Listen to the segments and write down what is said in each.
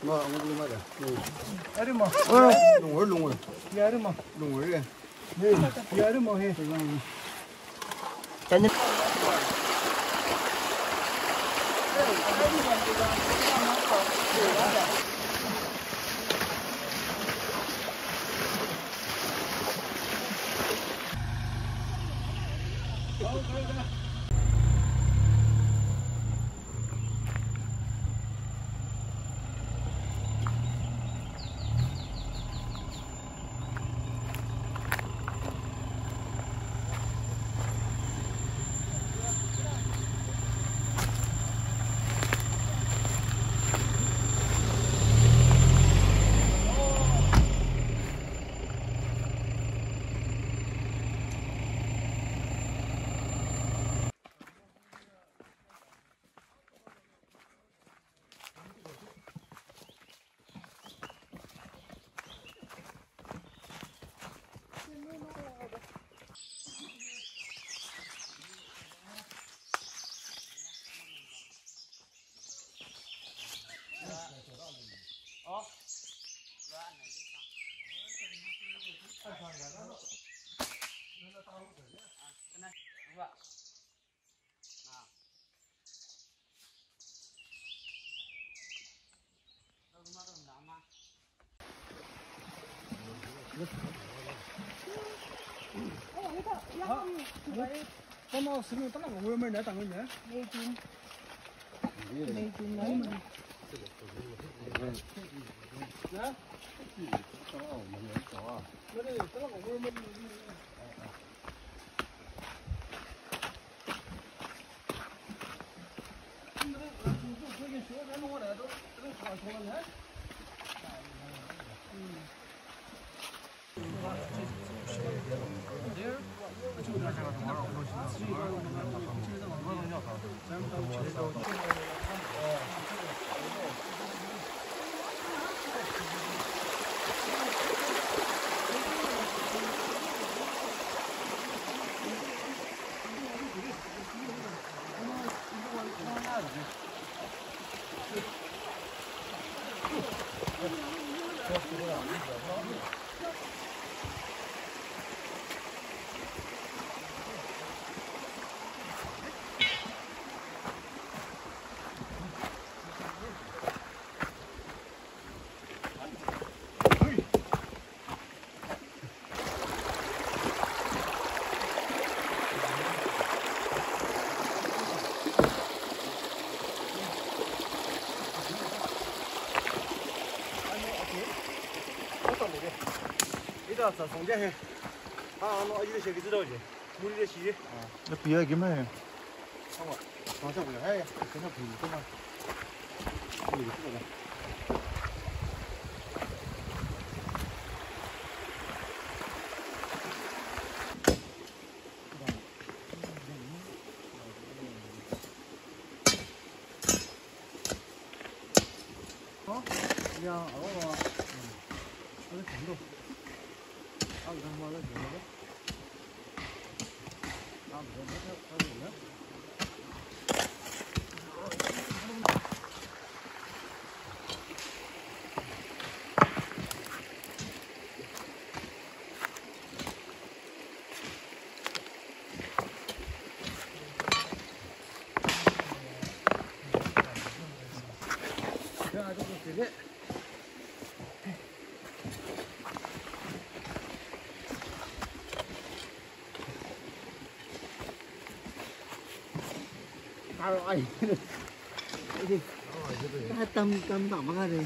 Mà ông đi mà đấy. Ở đây mà. Lùng rồi. Ở đây mà. Lùng rồi kìa. Ở đây mà he. Cái nhất. Có mà xin tao làm người mình đã tặng người nhé. Đây chín lấy mình. Dạ. Cái này tao làm người mình. 자, 송재해. 너 이거 저기 들어오지. 물이 되시. Nó phía kiếm này. không ạ. Nó trong này hay. Cái nào thì không ăn. Nhìn cái này. 야, 그 정도. 아, 이런 거를 넣어야 아, 뭐야? 자, 좀 되게. Ai đi tâm tổng ra đi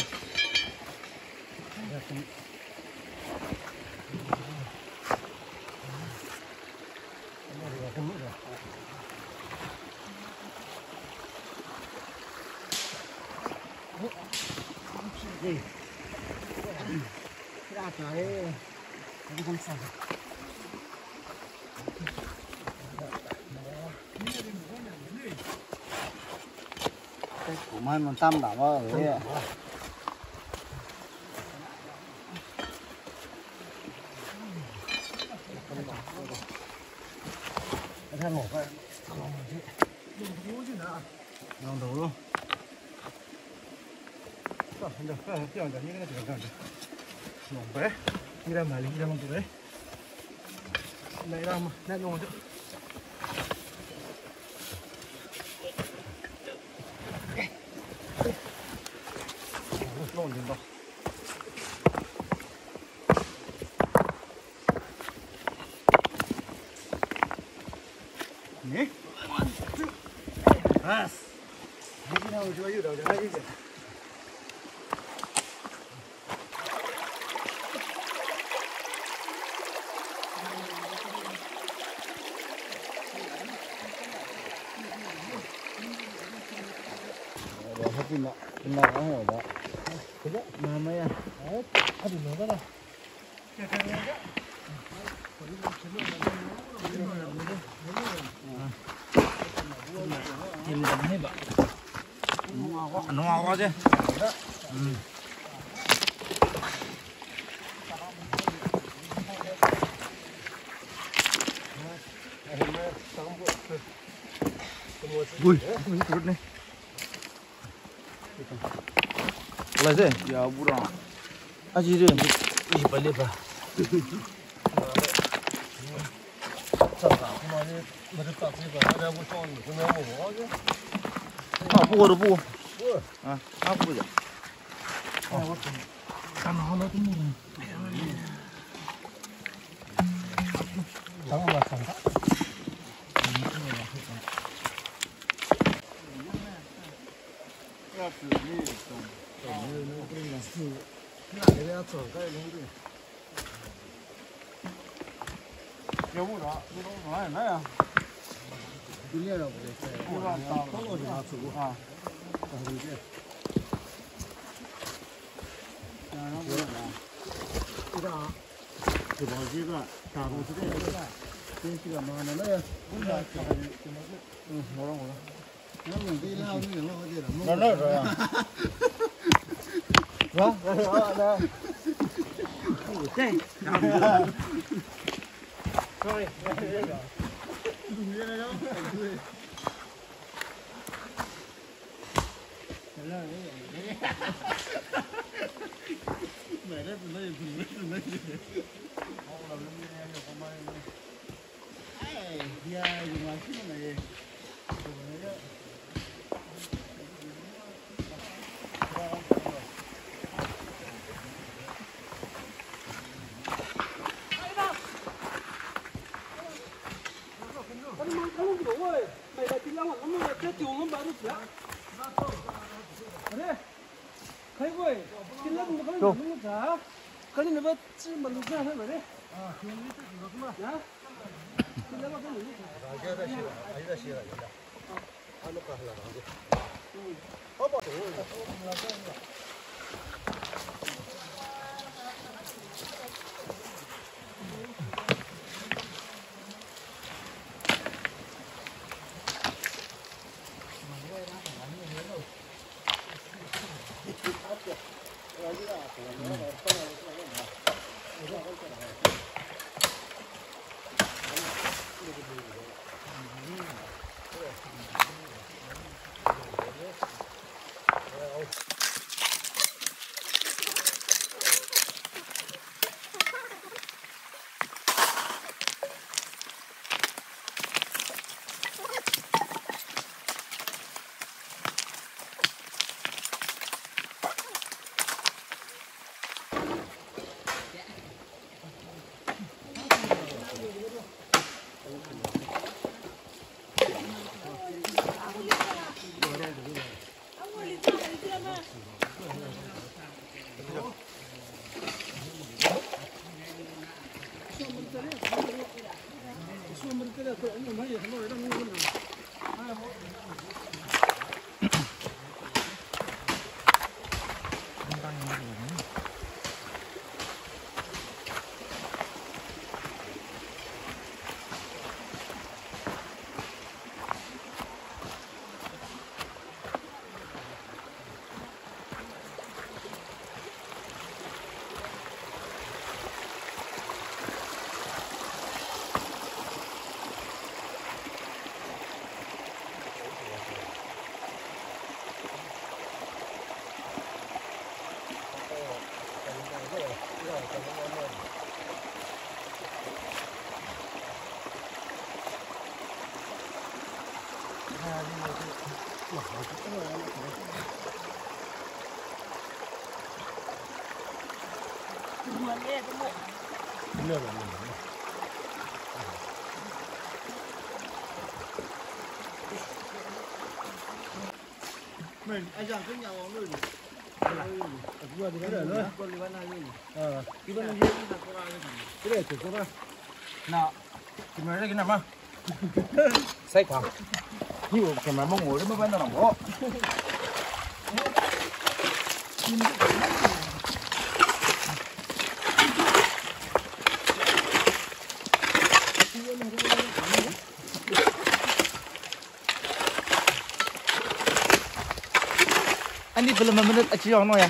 gì ra cái không sao của mình tâm đảo vào đấy cái ngủ vậy đừng thú chứ nào đừng thú luôn 이제 뛰어온다. 이거는 들어간다. 농배. 이란 말이 이런 거래. 내가 한번 내놓아줘. 넣으면 된다. 네? 아, 이진하고 좋아요. 내가 이제. 끝나가요, 나. 그래? 마마야. 아주 너가라. Nhìn đậm hết bạn. Nó ngon quá chứ. Ui, ini turut nih. Lah sih, ya burang. Aji deh, ih balik bah. 아, 보고로 보고. 아, 아 보자. 하나 좀 먹어. 잠깐만 잠깐. 여보라, 너 나야 나야. 들려라고 그랬어요. 이거 떨어져 놔두고. 아, 이제. 이거 그 뭐지가 다로스가電気が 많아요. 몰라. 응, 뭐라. 그러면 네 나오는 거 어디라? 나나야. 와? 나. 네. Rồi, Mình anh rằng cái nhà ông luôn. Vừa thì cái này nữa. Con đi bán này luôn. Cái bên này là có ai đấy. Cái này có ba. Nào, cái này cái nào mà? Sai thằng. Hiểu cái mà mong ngồi đó mới bán tao làm bộ. Ini belum menit aja ono ya.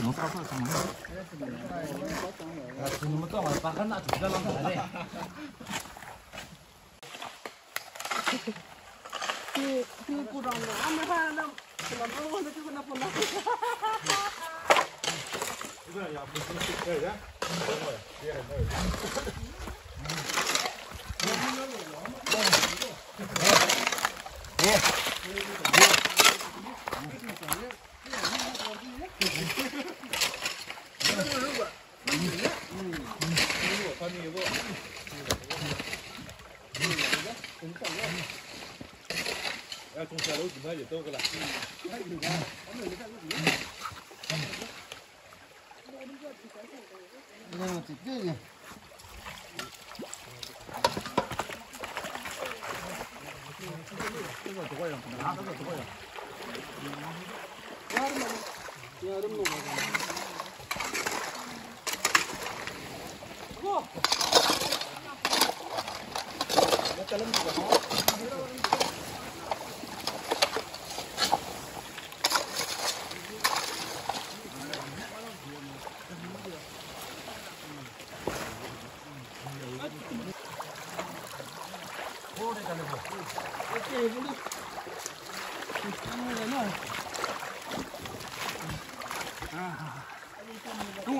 Nó cao hơn xong rồi. Thì nó cao mà ba cái nãy chúng ta làm cái này. Thì cô đang làm cái này làm nó nó cái nó phun nó. Cái này là cái đấy. Con xe đấu chúng ta giờ tôi cái là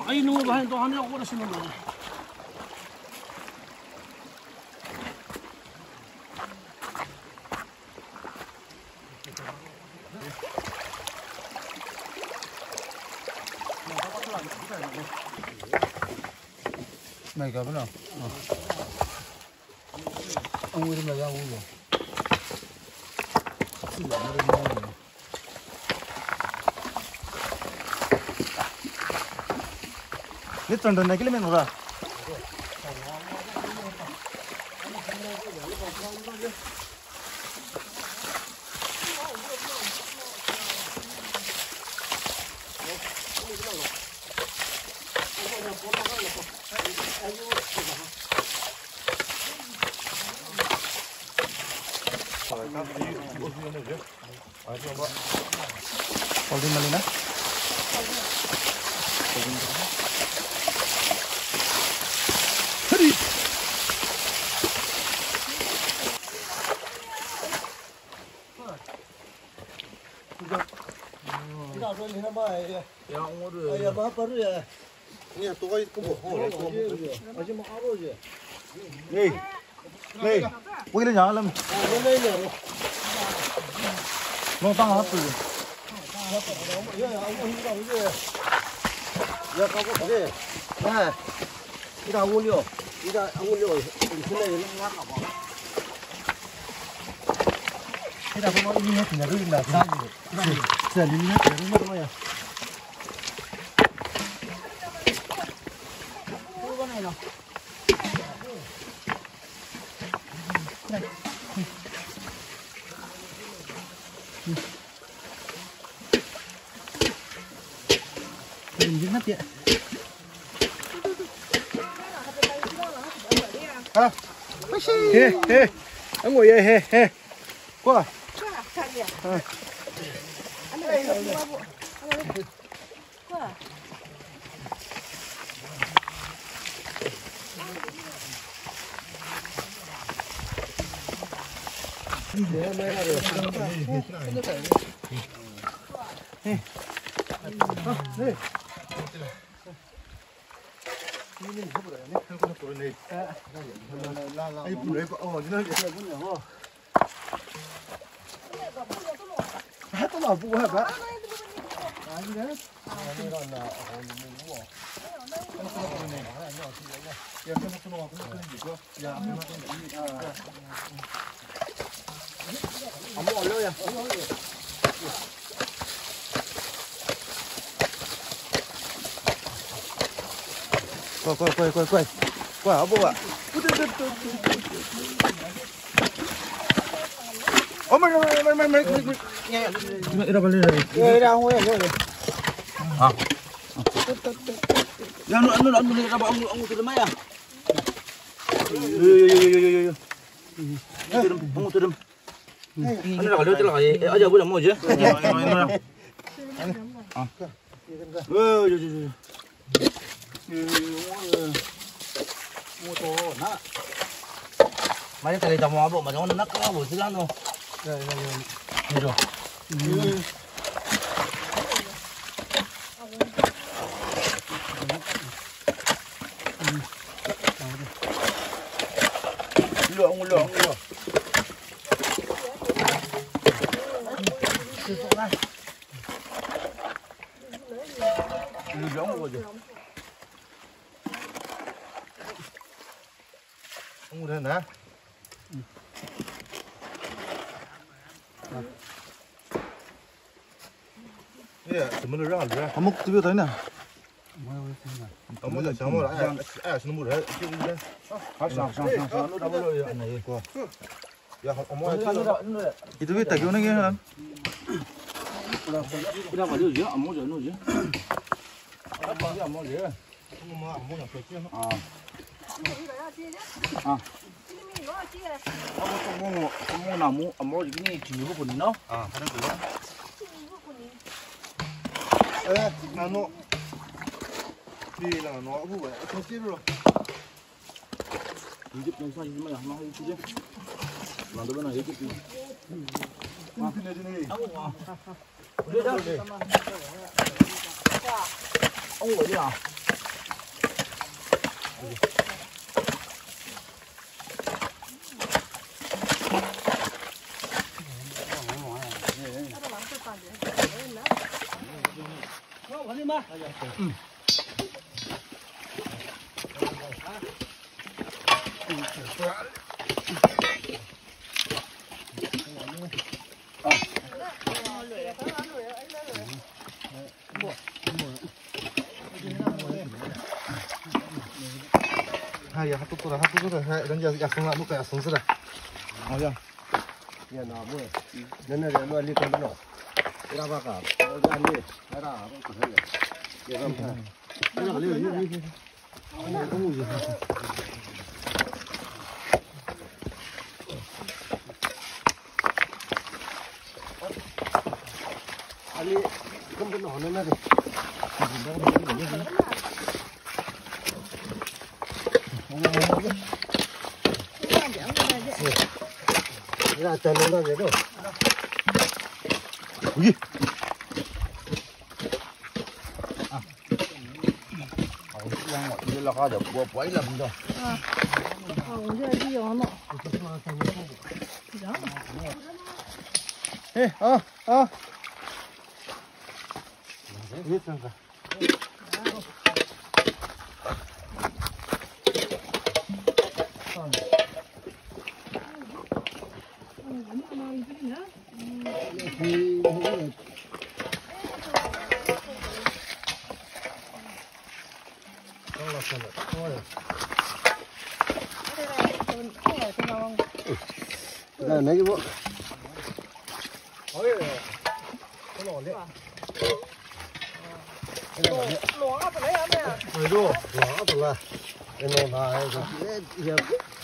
Ay, no, bahan to, ano ako na sunod. Mày cả bên nào? Ông đi mày ra uống rồi. Biết tròn đồn này cái lên mình rồi. Holding Malina. Hurry. Kita rồi thì nó bay. Ya ông rồi. Ai ba ba rồi. Nè tôi cũng bộ hồ đấy cũng. Ở trên máu rồi gì. Đi. Đi. Quay lên nhỏ lâm. Lên đây nè. Nó tăng hết rồi. Ya kau có gì? Này. Đi đâu uống liều. Đi ra ăn uống liều. Cái này nó ngắt nào. Cái nào có nói thì nhà tôi là sao gì? Sẽ đi hết rồi nó thôi à. Cái này nào. Mình dính hết vậy. À. He he. Ông ngồi đây he he. Qua. Hết nó phụ hết á. Quay. Qua hả bố ạ? Mày nghe. Mày đâu lên đây? Đây đâu ngồi rồi. À. Ya nó ra bảo ông từ mấy à? Ông từ anh nói được lại ở giờ bữa làm gì chứ? Mua tô nè. Mấy cái trồng hoa bộ mà nó nắc nó bùi xí lắm luôn. Rồi. Đi rồi. Lượng. Lượng rồi chứ. Ông đây nè. Nè, tụi mình ra rồi. Không múc tiêu tới nè. Ông muốn làm sao mà lại xin mua đấy. Sao nó đâu rồi anh này qua. Ya, ông muốn Itu biết tại kiểu này kia không? Cái đâu phải được gì á, muốn rồi chứ. ông muốn làm chuyện À. Ông nào mua gì cái chỉ có quần nó. à, phải được rồi. Ê, nó đi là nó vụ vậy, không chết rồi. Giúp nó xoay mà nó hơi chứ. Làm được bên này giúp gì. Đưa đâu? Ông ngồi đi à? Nó đi mà. 哎呀，都过了，人家也送了，不该送死了。好像，也拿不，人家人乱里干不着，给他把干，我干的，来打不可以，也干不开，那个六，那东西。啊，你根本拿那个。那真的那个肉，喂，啊，好香啊！你那哈就我摆了不着。啊，我这是羊呢。哎，啊，你看看。那个不，哎呀，不老的，老不来呀没？哎呦，老不来，那弄他也，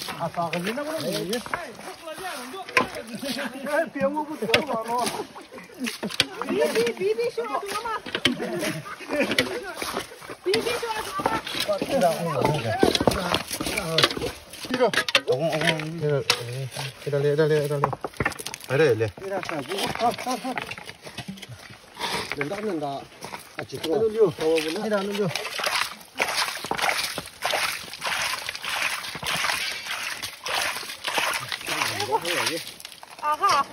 他啥个人那个东西？哎，别我不得了嘛！比小多吗？比小多吗？这个，啊哈，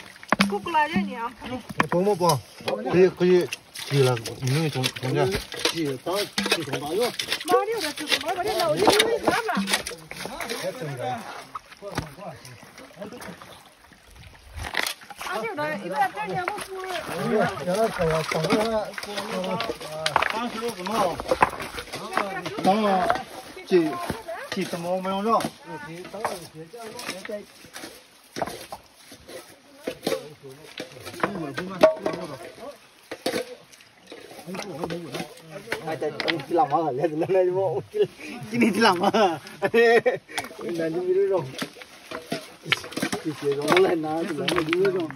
过来这里啊！帮不帮？可以去了，你们中间。去打去中打药。哪里的？就是哪个的老鸡没看了。啊，就是的，一般这两个不。原来这样，当然30个毛，当然几什么没有着。哎，这你干嘛？来来我，今天干嘛？那你没这种，这些种来拿，这没这种。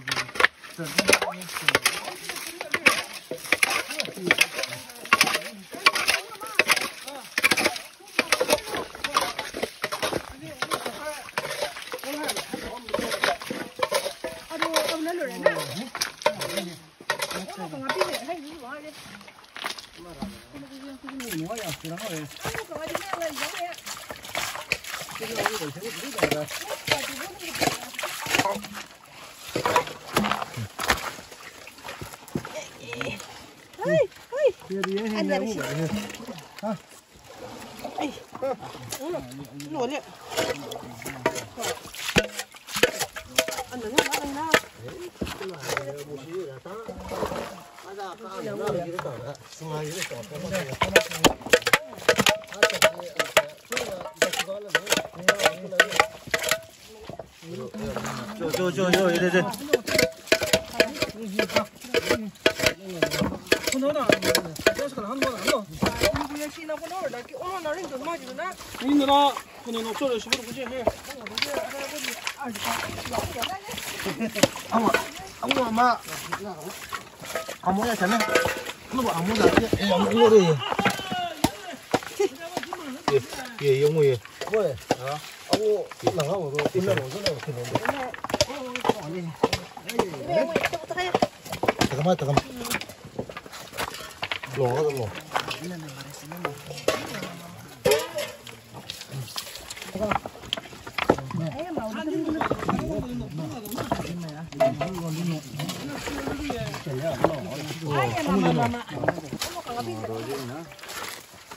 落了。就对。不能的，这是个哪么难的？你不也信那不能的，给我那人就他妈就是那。你那个不能做的什么都不行是。我妈，阿嬷要钱呢？那我阿嬷在这，我的。也有没有？喂，啊，我那个我都听到我这听到。这个嘛，落个落。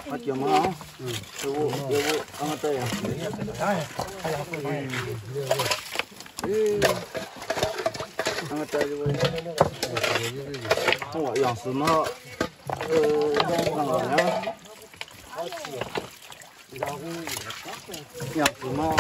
Mati mah. Ibu angat ya. Angat aja boleh. Oh, yang semua yang semua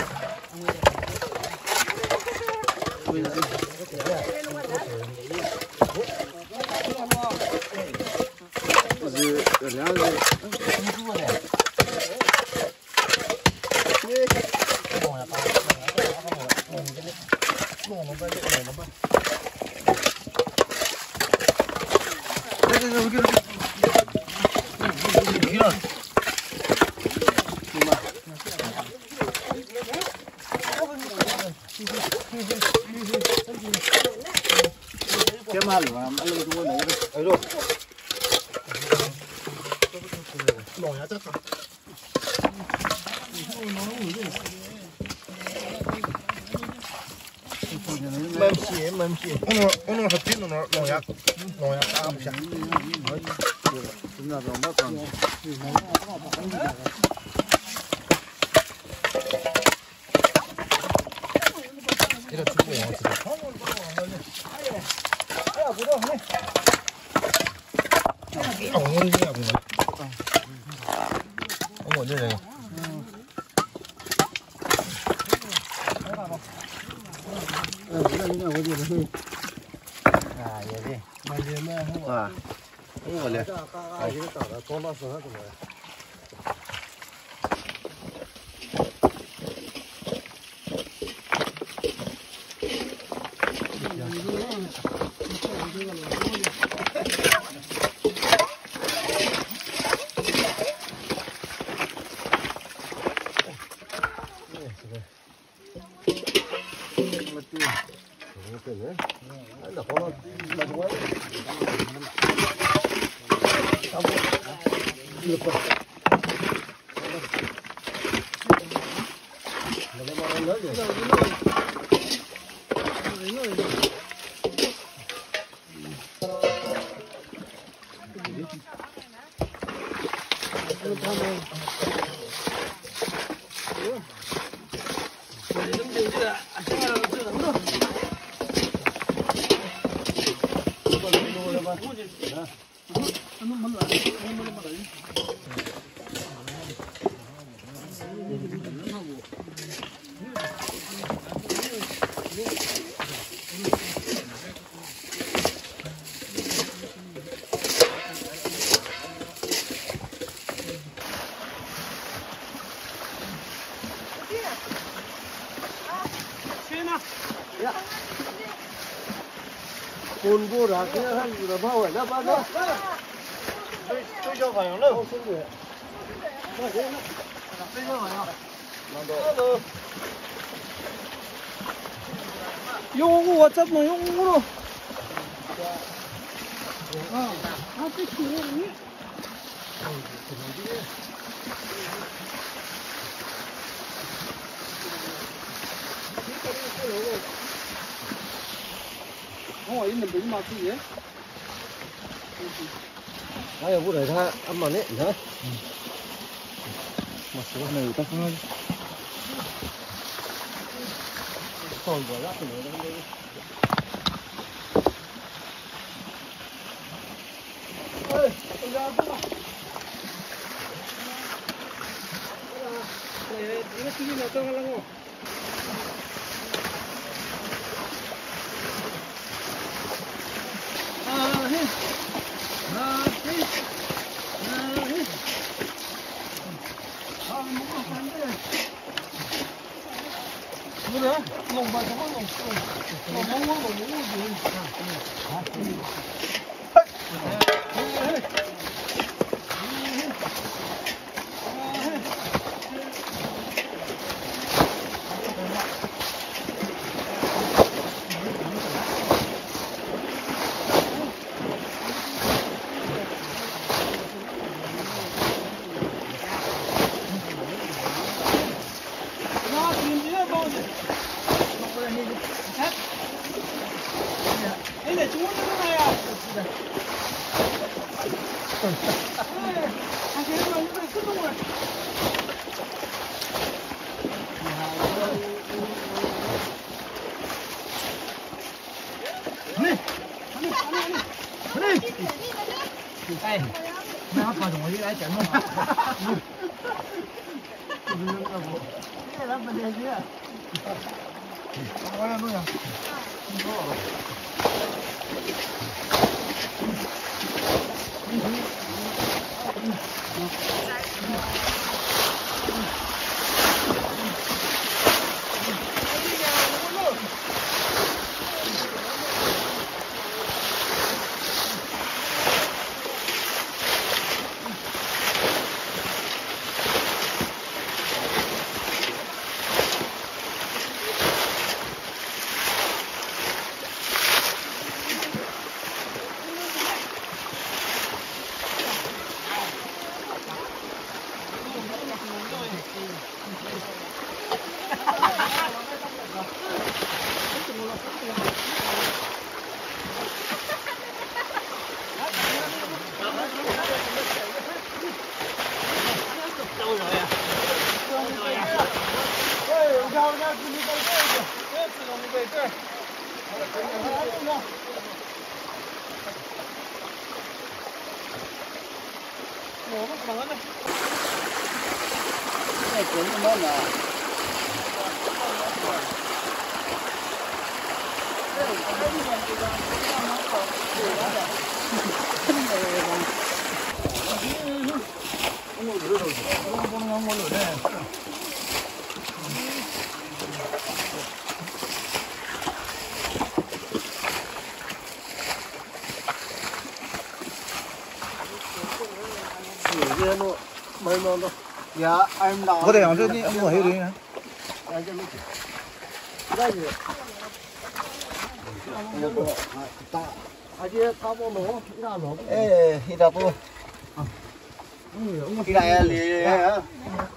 mahal lah, alam semua na. Ayo. Loya chắc. 오늘 햇빛 농약 아무샤. Chúng ta còn bắt còn. 이거 죽고 영어지. 어머니야 그냥. 어머니네. À vậy đi. À. Đúng rồi liền. ôn vô ra cái hắn là bao rồi đó bao đó. Tôi cho vào nó. 용구 왔잡 뭐 용구로. 있는 거 이마 쓰게. 아야 뭐래 다 안만해. 나. Masuk này ta không. Còn vừa lát nữa đó đi. Ơi, ra đâu? Này, 이거 튀김 어떤 하려고? 그래? 농바 저거 농. Ê, nó phải đồng ý lấy chẳng không? Dạ, em đọc. Có thể làm cho đi, ông có hiểu đi nè. Ê, đi đâu cô? Đi đây lì hả?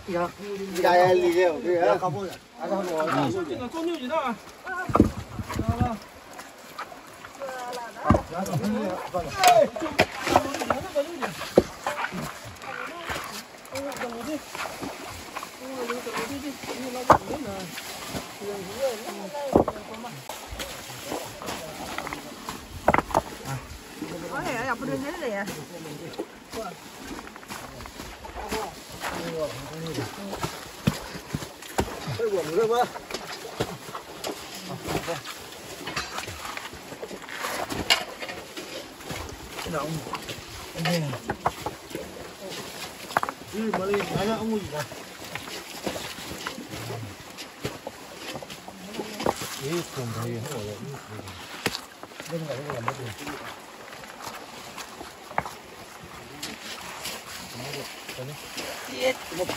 Đi đây lì đi hả? Có nhiều gì đâu à? Có thể là đọc đường thế này à?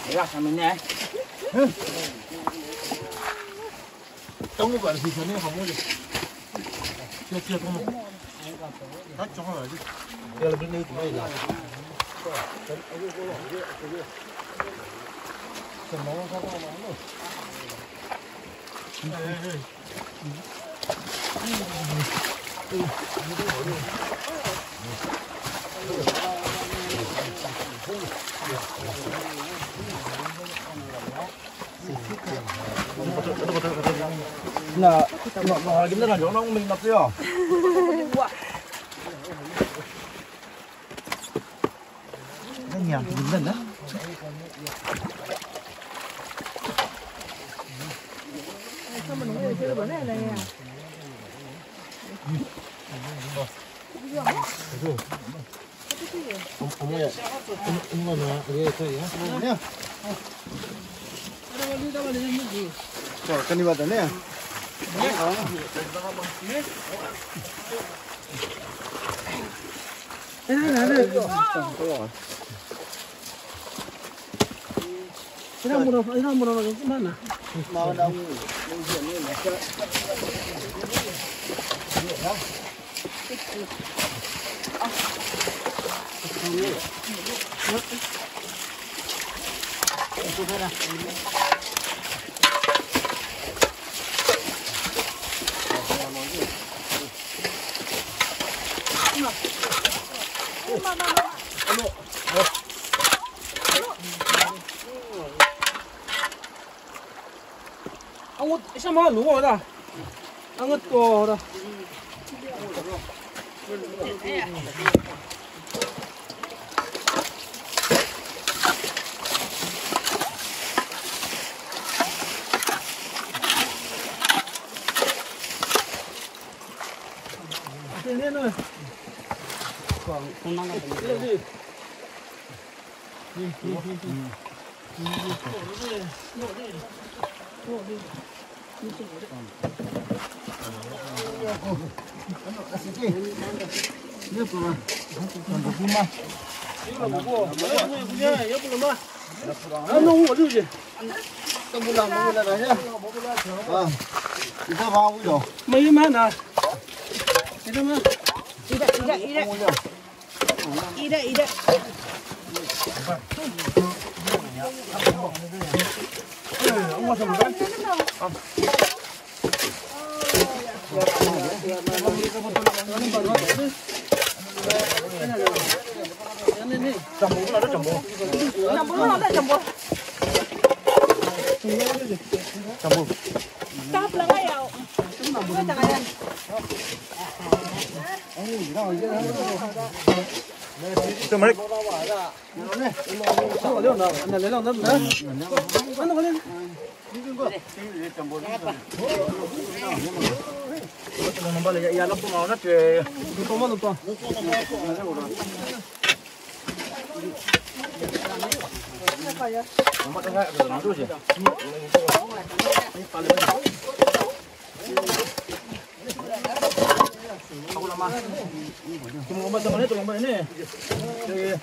Ra sao mình nè. Trong cái bản thì cho nên không có gì. Chưa không. Cắt cho rồi chứ. Đây là bên đây tụi này là. Là nó kiếm là chỗ nó mình đập chưa? Nó nhà mình lên đó. Sao mình không chơi bữa này này à? Cái này vào đây nè. Ilang mura lang kumana. Mau đông diện như này. 我什么路的？我多的。今天呢？从哪个？弄我就是你这把我有，没买呢，你这么一的。我什么干？这门能把那烟了不熬那这，你多么都多。我们这个拿出去。好了吗？怎么怎么的怎么呢？这。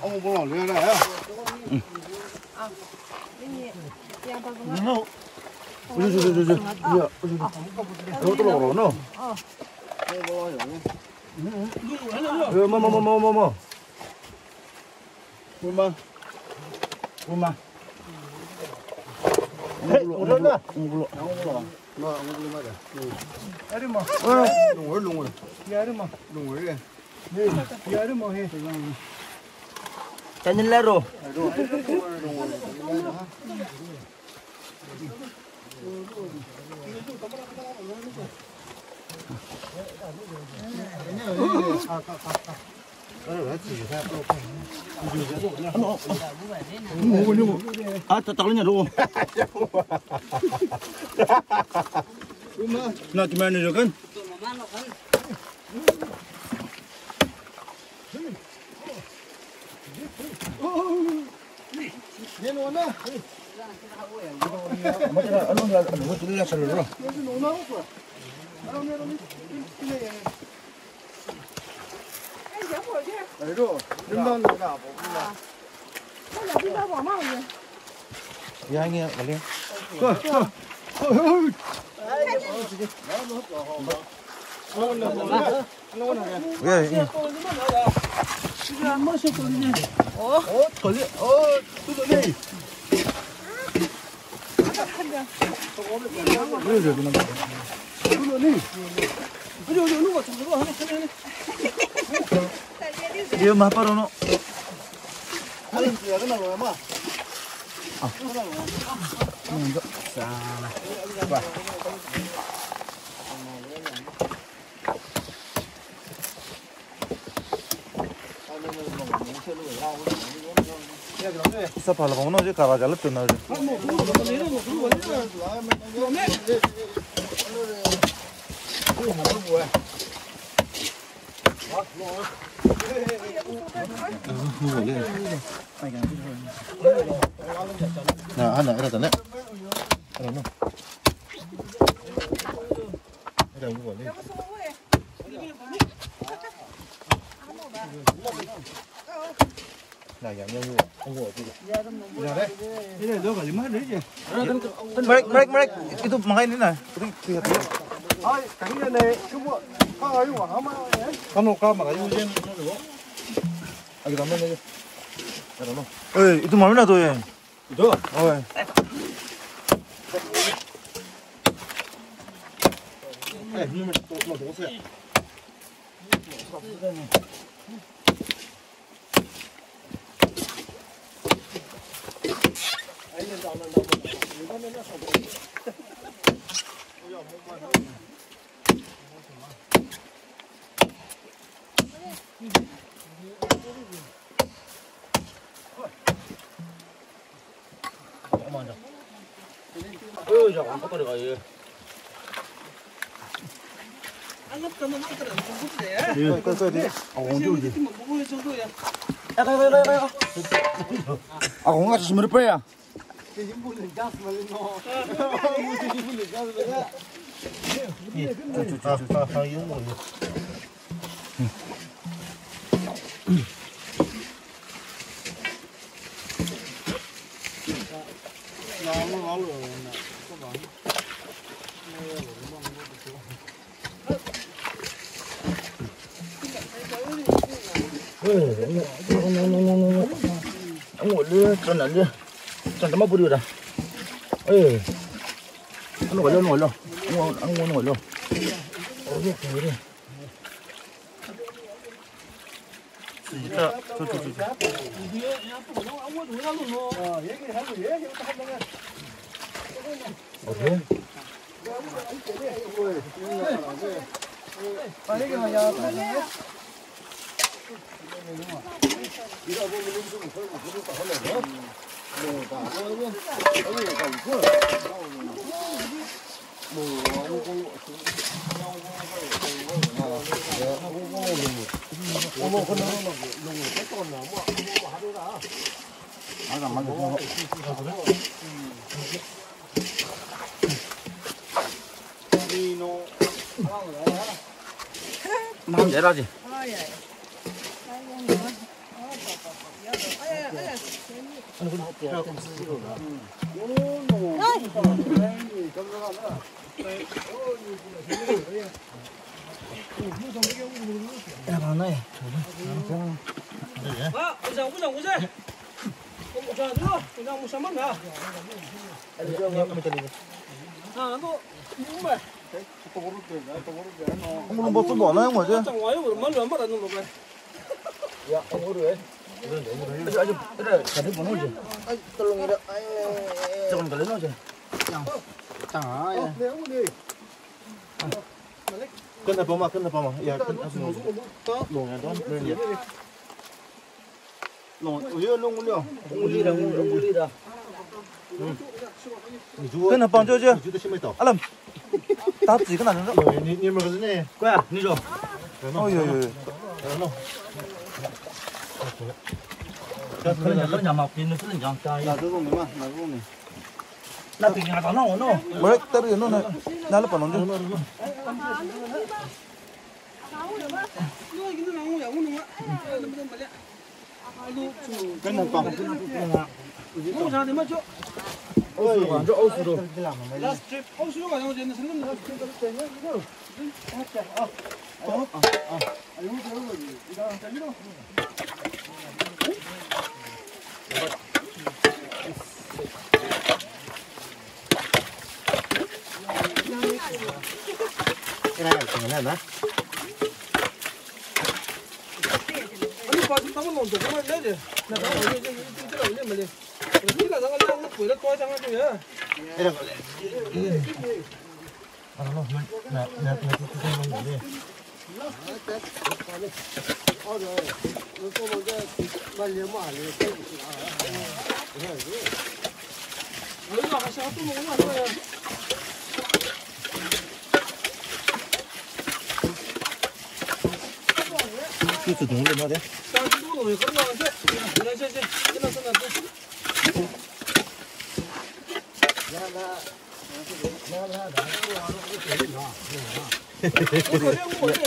ông不老热的呀。Jangan lero. Ah, tatalnya dulu. Nah, gimana juga kan? Ya ini boleh. Ya ini. Dia mah apa rono? Enggak salah. Coba. Sắp là bóng nó chứ cả vào cái lớp từ nào rồi. 하나 이러잖아. 그러면 이래 이거 원래. 나 양념이 한거 어디게? 잘해? 이래 너가 얼마 되지? Merek itu makan ini nah. 아, 작년에 그거 가요 아마 Kamu makan ujian. Lagi tambah lagi. Ada no. Itu mana tuh ya? Itu. Oh. Ini mau dosa. 야, 안 꺼버려 얘. 예, 꺼서 돼. 언제 오지? 공같이 심을 거야. Ông ngồi lưa con là lưa con tao mắc bự rồi ê anh ngồi luôn anh ngồi luôn ôi cái gì đây 마음 내라지. 야, 많네. ông bố tôi bỏ nó không chứ? Ya, ông udah ya. Ayo, udah, tadi mau aja. Tolong ini. Jangan kalian aja. Tengah ya. Kenapa mah? Ya, long ya, don. Long dah. Kenapa aja? Alam. Tao chỉ cái nào nữa. Ni mà cái này. Quay, ni rồi. Ôi giời. Cái nhà mọc nhìn nó rất là nhọn trai. Là cái con này mà, là cái con này. Là cái nhà nó nó. Mới tới rồi nó này. Nó là còn nó chứ. Cái này còn mua ra thì mất chỗ. Ôi, chỗ Âu Sư rồi. Last trip Âu Sư rồi, nó đến sinh nó cái này là cái này nè. Anh có tao muốn cho cái này đấy. Nè, cái này mà đi. Cái là nó quỷ nó coi sang cái gì á. Đây là cái từ đúng lên nó đấy.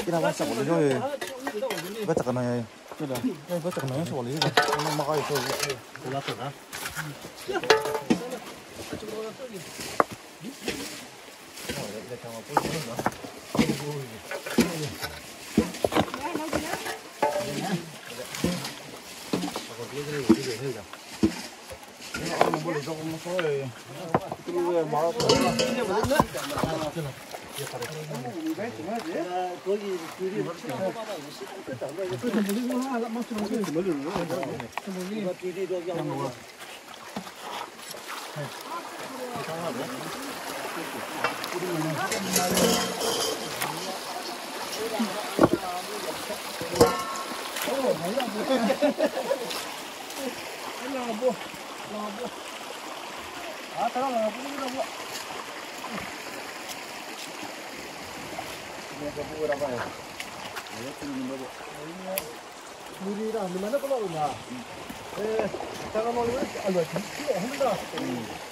Kita masak boleh je. Baca kena ya. Sudah. Baca kena ya boleh. Memang makai itu. Sudah sudah. boleh jauh masuk eh. Itu yang marah tu. 물이랑 얼마나 걸어오냐? 잠깐만, 알로, 한다.